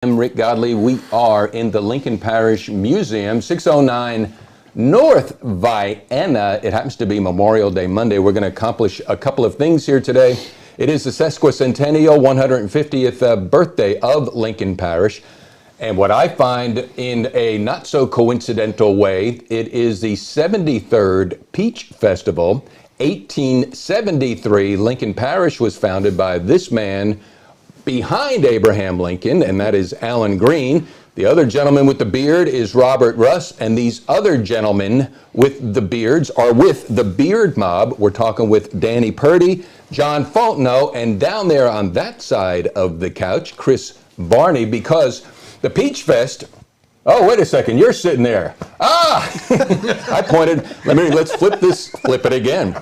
I'm Rick Godley. We are in the Lincoln Parish Museum, 609 North Vienna. It happens to be Memorial Day Monday. We're going to accomplish a couple of things here today. It is the sesquicentennial 150th birthday of Lincoln Parish. And what I find in a not so coincidental way, it is the 73rd Peach Festival. 1873, Lincoln Parish was founded by this man behind Abraham Lincoln, and that is Allen Green. The other gentleman with the beard is Robert Russ, and these other gentlemen with the beards are with the Beard Mob. We're talking with Danny Purdy, John Fontenot, and down there on that side of the couch, Kris Barney, because the Peach Fest. Oh, wait a second, you're sitting there. Ah! I pointed, let's flip it again.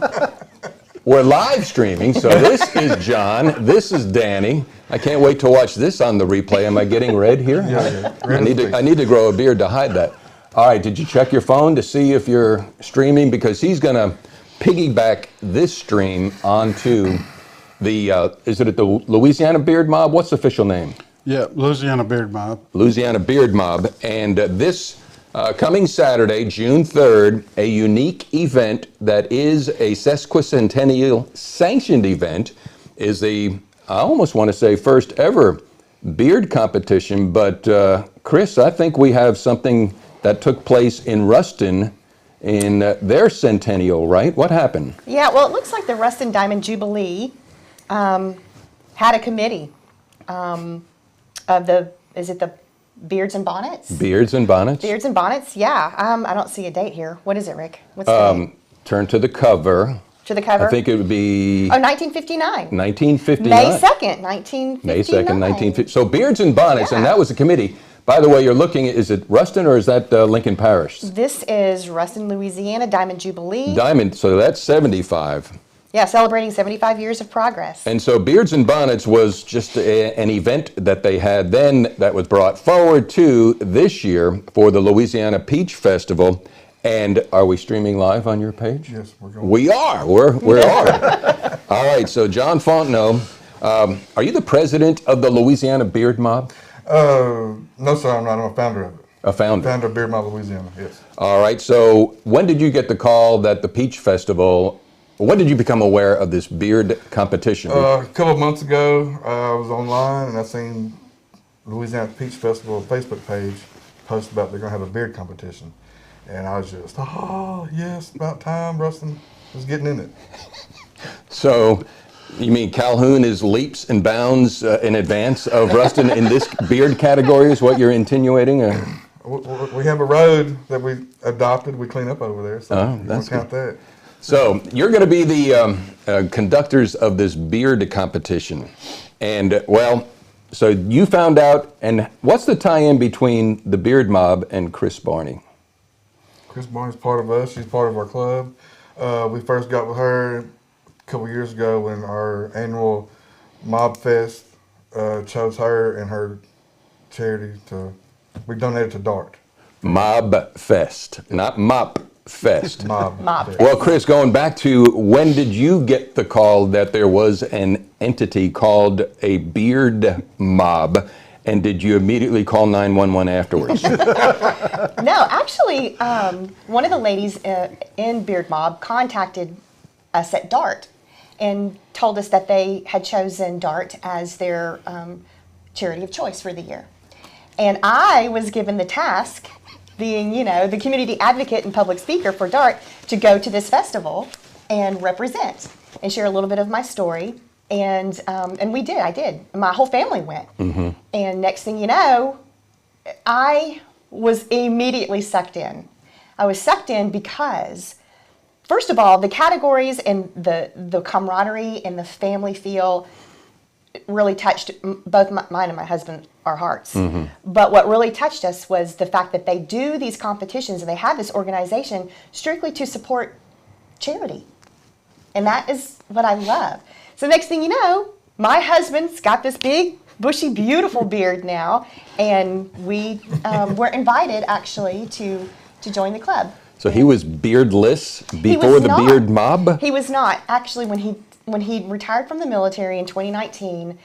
We're live streaming, so this is John, this is Danny. I can't wait to watch this on the replay. Am I getting red here? Yeah. I need to grow a beard to hide that. All right, did you check your phone to see if you're streaming? Because he's going to piggyback this stream onto the, is it at the Louisiana Beard Mob? What's the official name? Yeah, Louisiana Beard Mob. Louisiana Beard Mob. And this coming Saturday, June 3rd, a unique event that is a sesquicentennial sanctioned event is the, I almost want to say, first ever beard competition. But Kris, I think we have something that took place in Ruston in their centennial, right? What happened? Yeah, well, it looks like the Ruston Diamond Jubilee had a committee of the, is it the Beards and Bonnets? Beards and Bonnets? Beards and Bonnets, yeah. I don't see a date here. What is it, Rick? What's the date? Turn to the cover. To the cover? I think it would be... Oh, 1959. 1959. May 2nd, 1959. May 2nd, 1950. So Beards and Bonnets, Yeah. and that was the committee. By the way, you're looking at, is it Ruston or is that Lincoln Parish? This is Ruston, Louisiana Diamond Jubilee. Diamond, so that's 75. Yeah, celebrating 75 years of progress. And so Beards and Bonnets was just an event that they had then that was brought forward to this year for the Louisiana Peach Festival. And are we streaming live on your page? Yes, we're going. We are. We're on. All right, so John Fontenot, are you the president of the Louisiana Beard Mob? No, sir, I'm not. I'm a founder of it. A founder? Founder of Beard Mob Louisiana, yes. All right, so when did you get the call that the Peach Festival, when did you become aware of this beard competition? A couple of months ago, I was online and I seen Louisiana Peach Festival Facebook page post about they're going to have a beard competition. And I was just, oh, yes, about time. Ruston was getting in it. So, you mean Calhoun is leaps and bounds in advance of Ruston in this beard category is what you're insinuating? We have a road that we adopted. We clean up over there, so Oh, you that's want to count that. So, you're going to be the conductors of this beard competition. And, well, so you found out, and what's the tie-in between the Beard Mob and Kris Barney? Kris Barney's part of us. She's part of our club. We first got with her a couple years ago when our annual Mob Fest chose her and her charity to, we donated to DART. Mob Fest, not Mop Fest. Mob. Mob. Well, Kris, going back to when did you get the call that there was an entity called a Beard Mob? And did you immediately call 911 afterwards? No, actually, one of the ladies in Beard Mob contacted us at DART and told us that they had chosen DART as their charity of choice for the year. And I was given the task, being, you know, the community advocate and public speaker for DART, to go to this festival and represent and share a little bit of my story. And we did. I did. My whole family went. Mm-hmm. And next thing you know, I was immediately sucked in. I was sucked in because, first of all, the categories and the camaraderie and the family feel really touched both mine and my husband, our hearts. Mm-hmm. But what really touched us was the fact that they do these competitions and they have this organization strictly to support charity. And that is what I love. So next thing you know, my husband's got this big, bushy, beautiful beard now, and we were invited actually to join the club. So he was beardless before the Beard Mob? He was not. Actually, when he retired from the military in 2019,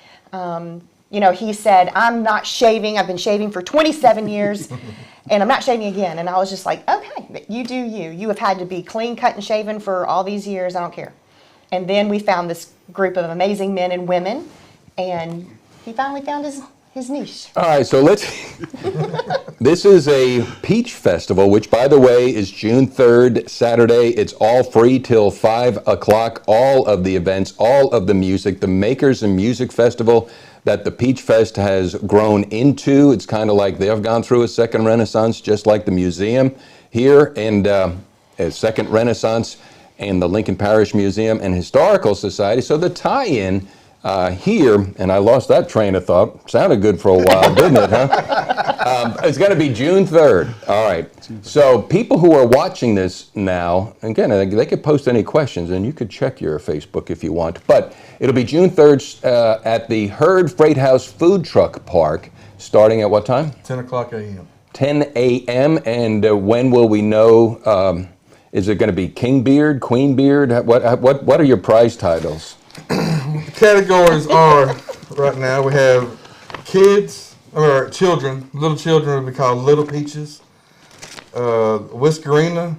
You know, he said, I'm not shaving. I've been shaving for 27 years and I'm not shaving again. And I was just like, okay, you do you. You have had to be clean cut and shaven for all these years. I don't care. And then we found this group of amazing men and women, and he finally found his niche. All right, so this is a Peach Festival, which, by the way, is June 3rd, Saturday. It's all free till 5 o'clock. All of the events, all of the music, the Makers and Music Festival that the Peach Fest has grown into. It's kind of like they've gone through a second renaissance, just like the museum here, and a second renaissance, and the Lincoln Parish Museum and Historical Society. So the tie-in here, and I lost that train of thought. Sounded good for a while, didn't it, huh? It's going to be June 3rd. All right. So people who are watching this now, again, they could post any questions, and you could check your Facebook if you want. But it'll be June 3rd at the Hurd Freight House Food Truck Park, starting at what time? 10 o'clock a.m. 10 a.m. And when will we know? Is it going to be King Beard, Queen Beard? What are your prize titles? The categories are, right now, we have kids, or children. Little children will be called Little Peaches. Whiskerina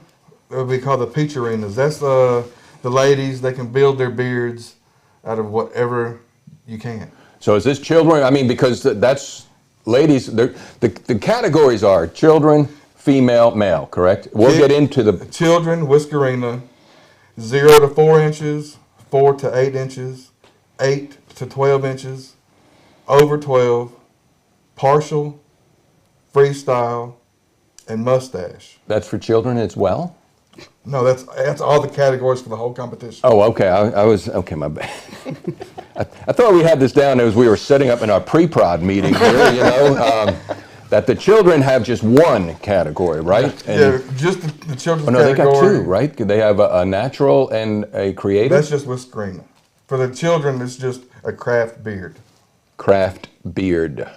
will be called the Peach Arenas. That's the ladies. They can build their beards out of whatever you can. So is this children? I mean, because that's ladies. The categories are children, female, male, correct? We'll get into the children, Whiskerina, 0 to 4 inches, 4 to 8 inches, 8 to 12 inches, over 12, partial, freestyle, and mustache. That's for children as well? No, that's all the categories for the whole competition. Oh, okay. I was, okay, my bad. I thought we had this down as we were setting up in our pre-prod meeting here, you know, that the children have just one category, right? And, yeah, just the children's category. Oh, no, they got two, right? They have a natural and a creative? That's just Whiskerina. For the children, it's just a craft beard. Craft beard.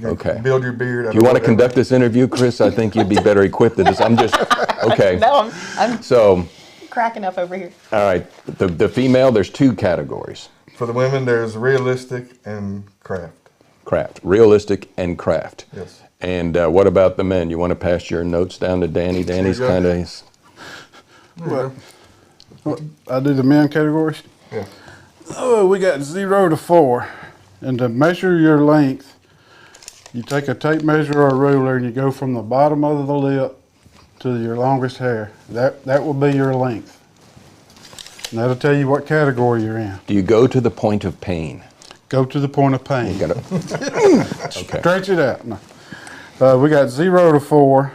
Okay. Build your beard. Do you want to conduct this interview, Kris? I think you'd be better equipped at this. I'm just, okay. No, I'm so cracking up over here. All right. The female, there's two categories. For the women, there's realistic and craft. Craft. Realistic and craft. Yes. And what about the men? You want to pass your notes down to Danny? Danny's kind of... What, I do the men categories? Yeah. Oh, we got 0 to 4. And to measure your length, you take a tape measure or a ruler and you go from the bottom of the lip to your longest hair. That will be your length. And that'll tell you what category you're in. Do you go to the point of pain? Go to the point of pain. You gotta, okay. Stretch it out. No. We got 0 to 4,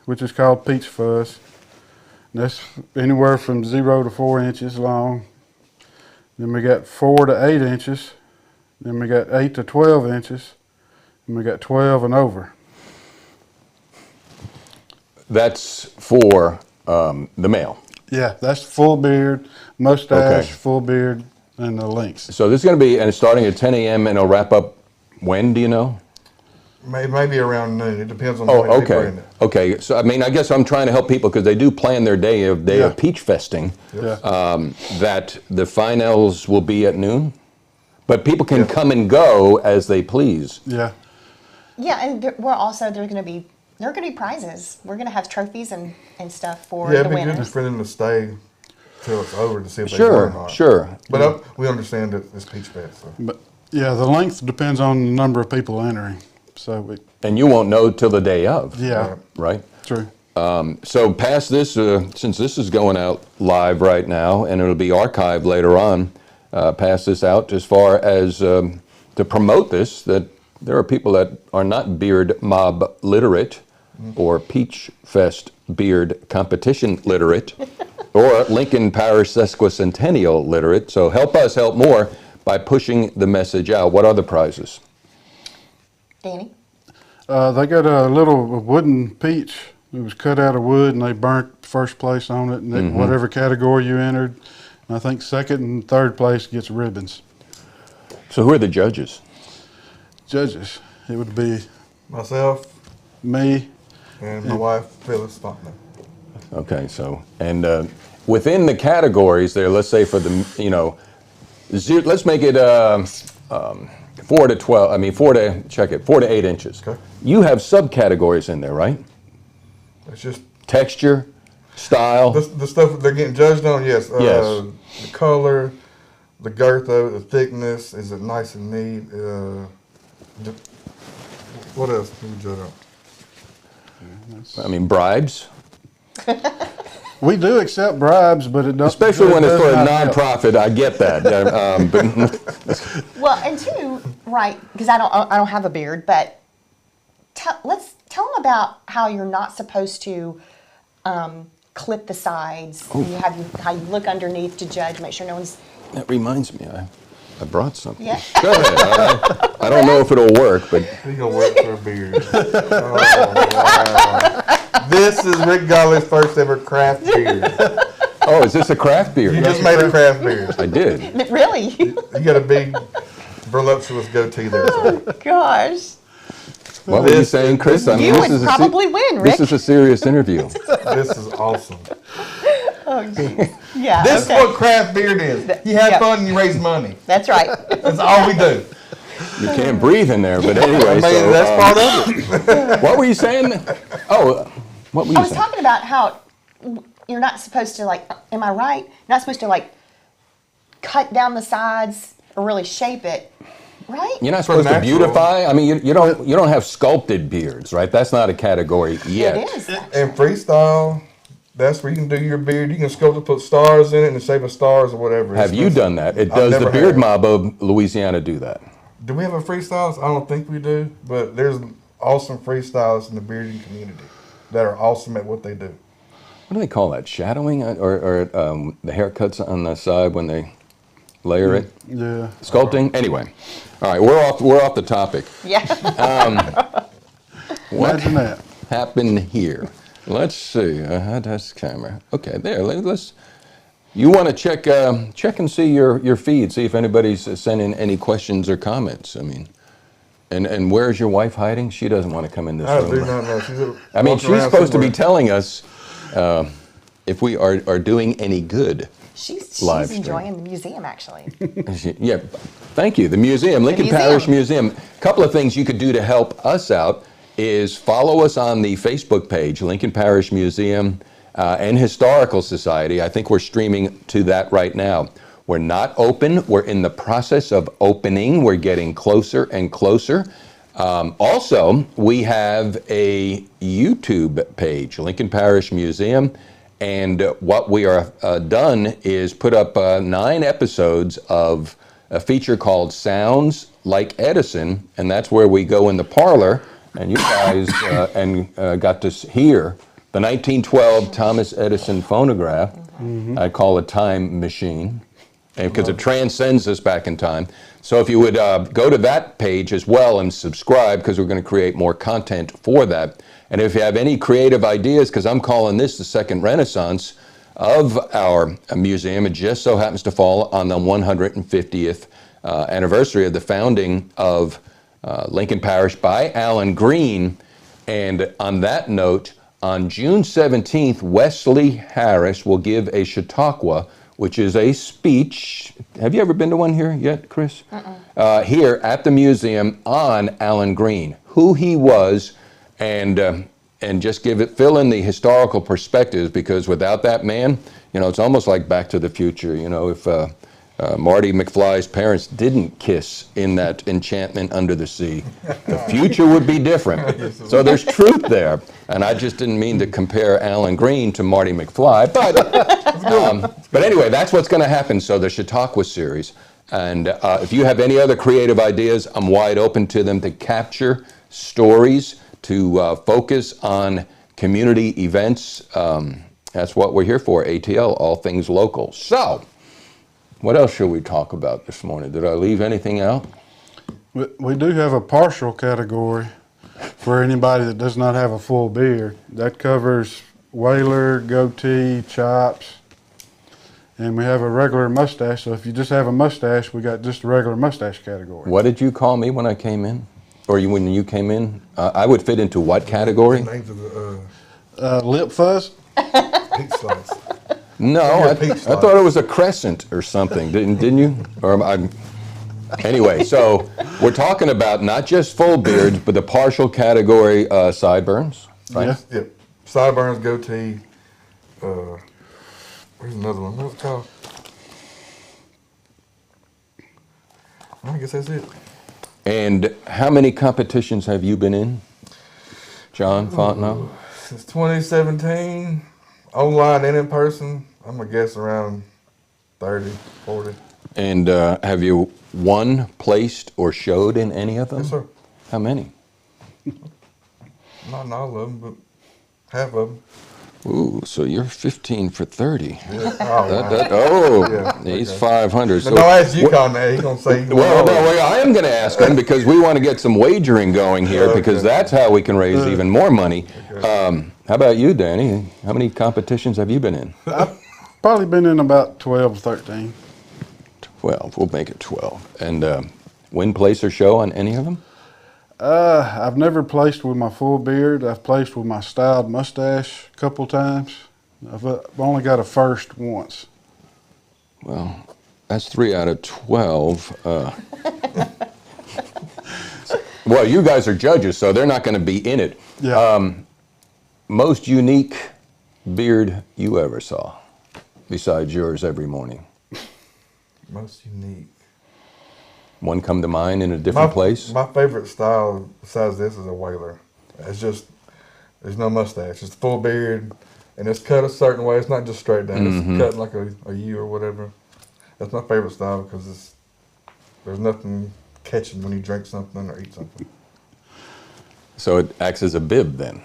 which is called peach fuzz. And that's anywhere from 0 to 4 inches long. Then we got 4 to 8 inches. Then we got 8 to 12 inches. And we got 12 and over. That's for the male. Yeah, that's full beard, mustache, Okay. full beard, and the lengths. So this is going to be, and it's starting at 10 a.m. and it'll wrap up when, do you know? Maybe around noon. It depends on Oh, how many people are okay. in it. Okay. So, I mean, I guess I'm trying to help people because they do plan their day of peach festing. Yeah. That the finals will be at noon, but people can come and go as they please. Yeah. Yeah, and there are going to be prizes. We're going to have trophies and stuff for Yeah, the it'd be good winners. for them to stay till it's over to see if they won or not. Sure. But we understand that it's Peach Fest. So. But yeah, the length depends on the number of people entering. So And you won't know till the day of. yeah, Right? true. So past this, since this is going out live right now, and it'll be archived later on, pass this out as far as to promote this, that there are people that are not beard mob literate or Peach Fest beard competition literate or Lincoln Parish sesquicentennial literate. So help us help more by pushing the message out. What are the prizes? Danny? They got a little wooden peach. It was cut out of wood, and they burnt first place on it, and then whatever category you entered. And I think second and third place gets ribbons. So who are the judges? Judges, it would be Myself me. and my wife, Phyllis Fontenot. Okay, so, and within the categories there, let's say for the, let's make it 4 to 12. I mean, 4 to 8 inches. Okay. You have subcategories in there, right? It's just Texture, style. the stuff they're getting judged on. Yes. Yes. The color, the girth of it, the thickness. Is it nice and neat? What else do we judge on? I mean, bribes. We do accept bribes, but it doesn't. Especially when it's for a does not help. nonprofit, I get that. But Well, and two, right? Because I don't have a beard, but let's tell them about how you're not supposed to clip the sides. And how you look underneath to judge, make sure no one's. that reminds me, I brought something. Yeah. Go ahead. I don't know if it'll work, but He's gonna work for a beard. Oh, wow. This is Rick Godley's first ever craft beard. oh, is this a craft beer? You just made a craft beard. I did. Really? You got a big, voluptuous goatee there. So. Gosh. What were you saying, Chris? I mean, You this would is probably win, Rick. This is a serious interview. This is awesome. Oh, geez. Yeah. This okay. is what craft beard is. You have Yeah. fun and you raise money. That's right. That's all we do. You can't breathe in there, but anyway. I mean, so, that's part of it. what were you saying? Oh, what were you I was saying? talking about how you're not supposed to am I right? Not supposed to cut down the sides or really shape it, right? You're not supposed to natural. beautify. I mean, you don't have sculpted beards, right? That's not a category yet. It is. And freestyle, that's where you can do your beard. You can sculpt it, put stars in it, and the shape of stars or whatever. Have you done that? I've Does the never Beard had. Mob of Louisiana do that? Do we have a freestylist? I don't think we do, but there's awesome freestylists in the bearding community that are awesome at what they do. What do they call that? Shadowing or the haircuts on the side when they layer it? Yeah. Sculpting? Anyway. All right, we're off the topic. Yeah. What Imagine that. happened here? Let's see. That's the camera. Okay, there. Let's. You want to check and see your feed, see if anybody's sending any questions or comments. I mean, and where's your wife hiding? She doesn't want to come in this I room. do not know. I mean, she's supposed to be somewhere. telling us if we are doing any good. She's Live stream. enjoying the museum, actually. Yeah, thank you. The museum, Lincoln museum. Parish Museum. A couple of things you could do to help us out is follow us on the Facebook page, Lincoln Parish Museum and Historical Society. I think we're streaming to that right now. We're not open. We're in the process of opening. We're getting closer and closer. Also, we have a YouTube page, Lincoln Parish Museum. And what we are done is put up 9 episodes of a feature called Sounds Like Edison, and that's where we go in the parlor, and you guys got to hear the 1912 Thomas Edison phonograph. Mm-hmm. I call it time machine, because it transcends us back in time. So if you would go to that page as well and subscribe, because we're going to create more content for that. And if you have any creative ideas, because I'm calling this the second renaissance of our museum, it just so happens to fall on the 150th anniversary of the founding of Lincoln Parish by Alan Green. And on that note, on June 17th, Wesley Harris will give a Chautauqua, which is a speech. Have you ever been to one here yet, Kris? Here at the museum on Alan Green, who he was, and just fill in the historical perspectives, because without that man, it's almost like Back to the Future. If Marty McFly's parents didn't kiss in that enchantment under the sea, the future would be different. So there's truth there. And I just didn't mean to compare Alan Green to Marty McFly, but anyway, that's what's going to happen. So the Chautauqua series. And if you have any other creative ideas, I'm wide open to them, to capture stories, to focus on community events. That's what we're here for, ATL, all things local. So, what else should we talk about this morning? Did I leave anything out? We do have a partial category for anybody that does not have a full beard. That covers whaler, goatee, chops, and we have a regular mustache. So if you just have a mustache, we got just a regular mustache category. What did you call me when I came in? Or when you came in? I would fit into what category? The names of the Lip fuzz? peach slice. No, You're I a peach thought it was a crescent or something, didn't you? Or Anyway, so we're talking about not just full beards, but the partial category sideburns, right? Yeah. Yep. Sideburns, goatee. Where's another one? What's it called? I guess that's it. And how many competitions have you been in, John Fontenot? Since 2017, online and in person, I'm going to guess around 30, 40. And have you won, placed, or showed in any of them? Yes, sir. How many? Not in all of them, but half of them. Ooh, so you're 15 for 30. Yeah. Oh, wow. Yeah, He's okay. 500. But no, ask UConn that. He's going to say. Well, I am going to ask him because we want to get some wagering going here because that's how we can raise even more money. Okay. How about you, Danny? How many competitions have you been in? I've probably been in about 12, 13. 12. We'll make it 12. And win, place, or show on any of them? I've never placed with my full beard. I've placed with my styled mustache a couple times. I've only got a first once. Well, that's 3 out of 12. Well, you guys are judges, so they're not going to be in it. Yeah. Most unique beard you ever saw, besides yours every morning? Most unique. One come to mind in a different place? My favorite style besides this is a whaler. It's just, there's no mustache. It's full beard, and it's cut a certain way. It's not just straight down. It's cut like a U or whatever. That's my favorite style because there's nothing catching when you drink something or eat something. So it acts as a bib then?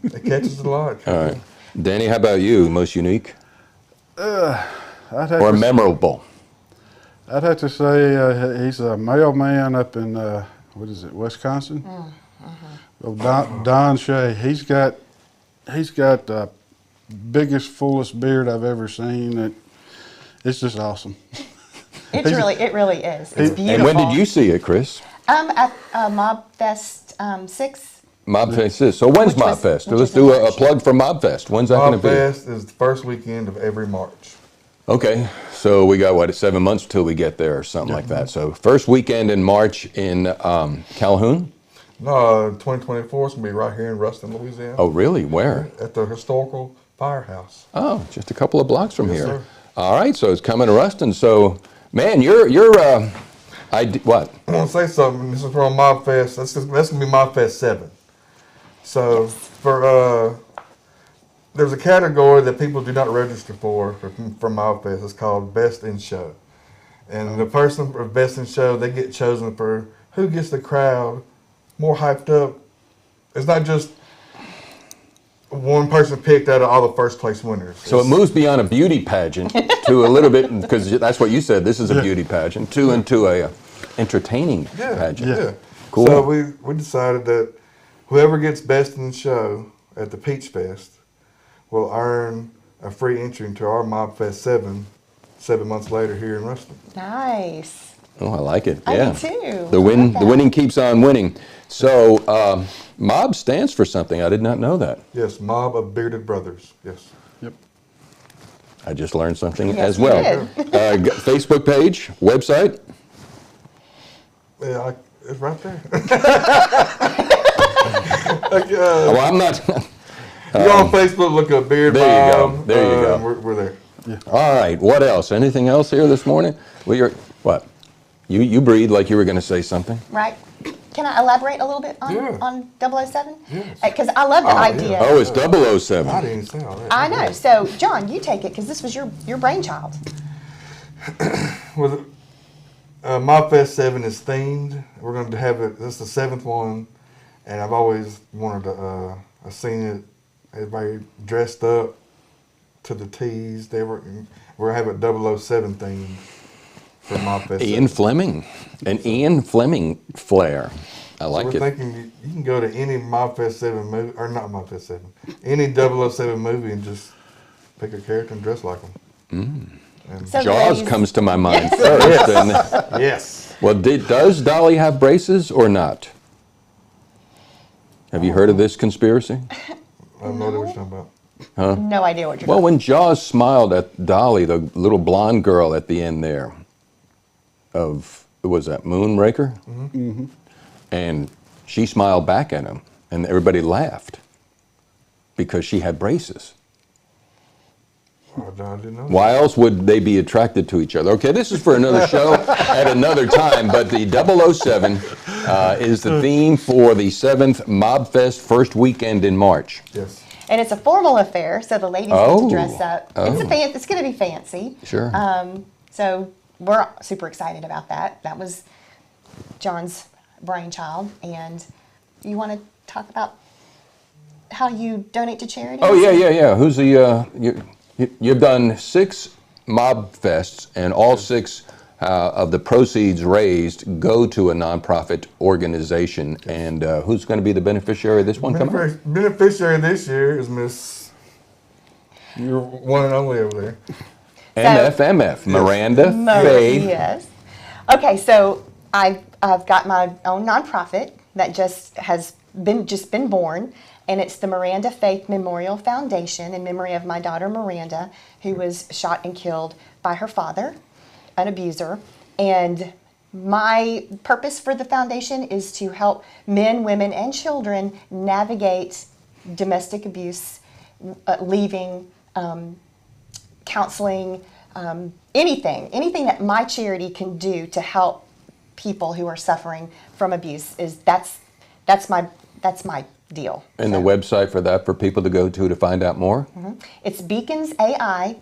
It catches a lot. All right. Danny, how about you? Most unique? Or memorable? I'd have to say he's a mailman up in, Wisconsin? Don Shea. He's got the biggest, fullest beard I've ever seen. It's just awesome. It really is. It's beautiful. And when did you see it, Kris? At Mob Fest 6. Mob Fest is. So when's Which Mob was- Fest? which Let's was in do a March. plug for Mob Fest. When's that going to Mob be? Fest is the first weekend of every March. Okay, so we got, 7 months till we get there or something like that. So first weekend in March in Calhoun? No, 2024 is going to be right here in Ruston, Louisiana. Oh, really? Where? At the historical firehouse. Oh, just a couple of blocks from Yes, here. sir. All right, so it's coming to Ruston. So, man, what? I want to say something. This is from Mob Fest. That's going to be Mob Fest 7. So for there's a category that people do not register for Mob Fest. It's called Best in Show. And the person for Best in Show, they get chosen for who gets the crowd more hyped up. It's not just one person picked out of all the first place winners. So it moves beyond a beauty pageant to a little bit, because that's what you said, this is a beauty pageant, into a entertaining pageant. Yeah. Cool. So we decided that whoever gets Best in Show at the Peach Fest will earn a free entry into our Mob Fest 7 months later here in Ruston. Nice. Oh, I like it. I Yeah. do too. The I like that. winning keeps on winning. So Mob stands for something. I did not know that. Yes, Mob of Bearded Brothers. Yes. Yep. I just learned something Yes, as you well. did. Facebook page, website. Yeah, it's right there. Well, I'm not. You're on Facebook, look up Beard There you go. Mob. There you go. We're there. All right. What else? Anything else here this morning? What? You breathed like you were going to say something. Right. Can I elaborate a little bit on, Yeah. on 007? Yes. Because I love the Oh, yeah. idea. Oh, it's I 007. didn't say all that. I know. So, John, you take it because this was your brainchild. Well, Mob Fest 7 is themed. We're going to have it. This is the 7th one, and I've always wanted to. I've seen it. Everybody dressed up to the T's. We're gonna have it 007 themed for Mob Fest. Ian Fleming, an Ian Fleming flair. I like We're it. thinking you can go to any Mob Fest 7 movie, or not Mob Fest 7, any 007 movie and just pick a character and dress like them. So Jaws ladies- comes to my mind first. And, Yes. well, does Dolly have braces or not? Have you heard of this conspiracy? I don't know what you're talking about. No idea what you're Well, talking when Jaws smiled at Dolly, the little blonde girl at the end there, was that Moonraker? And she smiled back at him, and everybody laughed because she had braces. I didn't know. Why else would they be attracted to each other? Okay, this is for another show at another time, but the 007 is the theme for the 7th Mob Fest first weekend in March. Yes. And it's a formal affair, so the ladies get to dress up. It's going to be fancy. Sure. So we're super excited about that. That was John's brainchild. And you want to talk about how you donate to charity? Oh, yeah. Who's the, you've done 6 Mob Fests, and all 6 of the proceeds raised go to a nonprofit organization. And who's going to be the beneficiary of this one coming up? Beneficiary this year is Miss, your one and only over there. MFMF, Miranda Faith. Yes. Okay, so I've got my own nonprofit that just been born, and it's the Miranda Faith Memorial Foundation in memory of my daughter Miranda, who was shot and killed by her father, an abuser. And my purpose for the foundation is to help men, women, and children navigate domestic abuse, leaving, counseling, anything that my charity can do to help people who are suffering from abuse. That's my deal. And the website for that for people to go to find out more? It's Beacons AI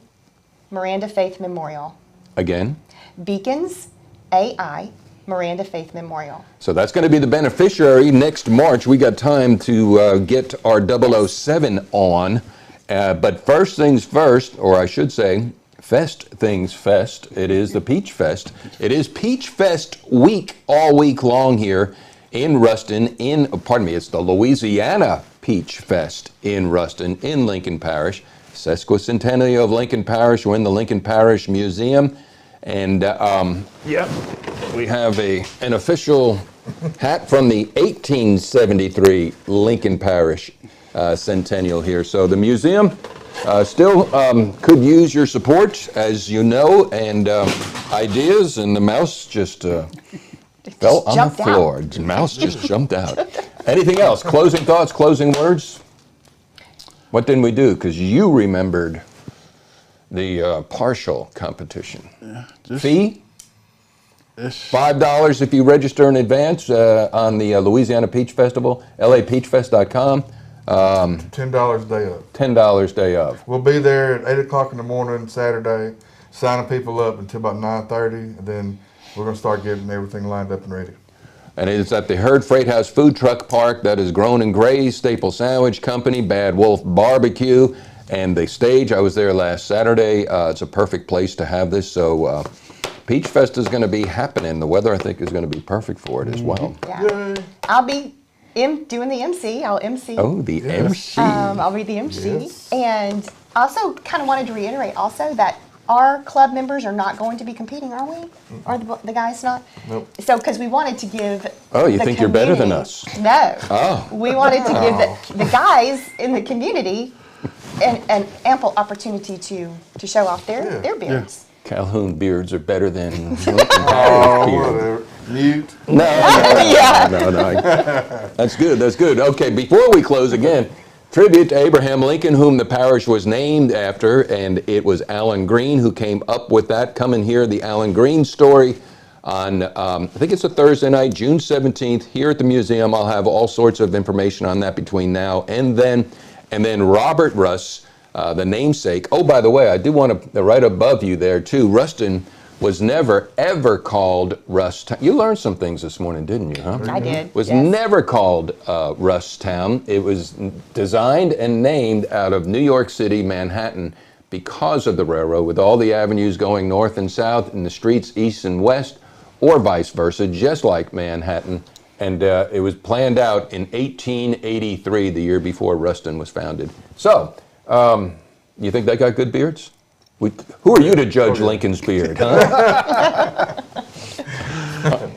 Miranda Faith Memorial. Again? Beacons AI Miranda Faith Memorial. So that's going to be the beneficiary next March. We got time to get our 007 on. But first things first, or I should say, Fest things fest. It is the Peach Fest. It is Peach Fest week, all week long here in Ruston, it's the Louisiana Peach Fest in Ruston, in Lincoln Parish. Sesquicentennial of Lincoln Parish. We're in the Lincoln Parish Museum. And, we have an official hat from the 1873 Lincoln Parish centennial here. So the museum still could use your support, as you know, and ideas, and the mouse just fell on the floor. The mouse just jumped out. Anything else? Closing thoughts, closing words? What didn't we do? Because you remembered the partial competition. Fee? $5 if you register in advance on the Louisiana Peach Festival, lapeachfest.com. $10 day of. $10 day of. We'll be there at 8 o'clock in the morning Saturday, signing people up until about 9:30, and then we're going to start getting everything lined up and ready. And it's at the Herd Freight House Food Truck Park. That is Grown and Gray's, Staple Sandwich Company, Bad Wolf Barbecue, and the stage. I was there last Saturday. It's a perfect place to have this. So Peach Fest is going to be happening. The weather, I think, is going to be perfect for it as well. Yeah. Yay. I'll be doing the MC. I'll MC. Oh, the MC. I'll be the MC. Yes. And also kind of wanted to reiterate also that our club members are not going to be competing, are we? Are the guys not? Nope. So, because we wanted to give Oh, you the think you're better than community- us? No. Oh. We wanted to give the guys in the community an ample opportunity to show off their beards. Calhoun beards are better than Lincoln Oh, Parish beard. whatever. Mute. No. Yeah. No. That's good. Okay, before we close again, tribute to Abraham Lincoln, whom the parish was named after, and it was Alan Green who came up with that. Come and hear the Alan Green story on, I think it's a Thursday night, June 17th, here at the museum. I'll have all sorts of information on that between now and then. And then Robert Russ, the namesake. Oh, by the way, I do want to, right above you there too, Ruston was never, ever called Rusttown. You learned some things this morning, didn't you, huh? I did. Was yes. never called Rusttown. It was designed and named out of New York City, Manhattan, because of the railroad, with all the avenues going north and south and the streets east and west, or vice versa, just like Manhattan. And it was planned out in 1883, the year before Ruston was founded. So, you think they got good beards? Who are you to judge Lincoln's beard, huh?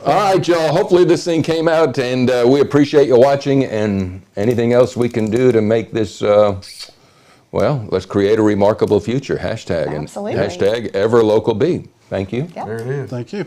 All right, y'all. Hopefully this thing came out, and we appreciate you watching. And anything else we can do to make this, well, let's create a remarkable future. Hashtag. Absolutely. And hashtag EverLocalB. Thank you. Yep. There it is. Thank you.